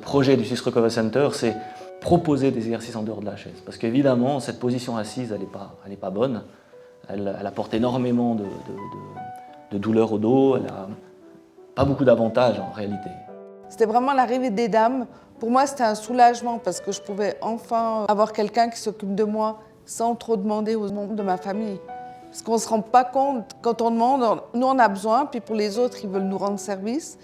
projet du Swiss Recovery Center, c'est proposer des exercices en dehors de la chaise. Parce qu'évidemment, cette position assise, elle est pas bonne. Elle apporte énormément de douleur au dos, elle n'a pas beaucoup d'avantages en réalité. C'était vraiment l'arrivée des dames. Pour moi, c'était un soulagement parce que je pouvais enfin avoir quelqu'un qui s'occupe de moi sans trop demander aux membres de ma famille. Parce qu'on ne se rend pas compte, quand on demande, nous on a besoin, puis pour les autres, ils veulent nous rendre service.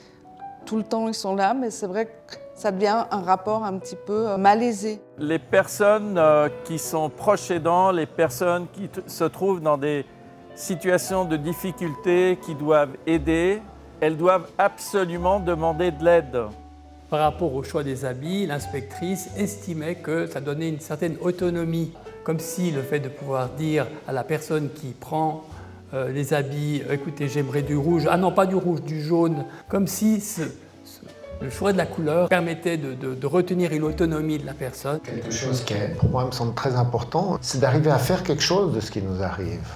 Tout le temps, ils sont là, mais c'est vrai que ça devient un rapport un petit peu malaisé. Les personnes qui sont proches aidants, les personnes qui se trouvent dans des situations de difficulté, qui doivent aider, elles doivent absolument demander de l'aide. Par rapport au choix des habits, l'inspectrice estimait que ça donnait une certaine autonomie, comme si le fait de pouvoir dire à la personne qui prend les habits « écoutez, j'aimerais du rouge », ah non, pas du rouge, du jaune, comme si le choix de la couleur permettait de retenir une autonomie de la personne. Quelque chose qui, pour moi, me semble très important, c'est d'arriver à faire quelque chose de ce qui nous arrive.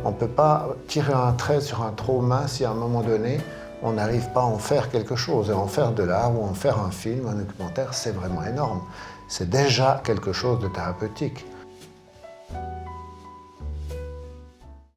On ne peut pas tirer un trait sur un trauma si à un moment donné, on n'arrive pas à en faire quelque chose. Et en faire de l'art ou en faire un film, un documentaire, c'est vraiment énorme. C'est déjà quelque chose de thérapeutique.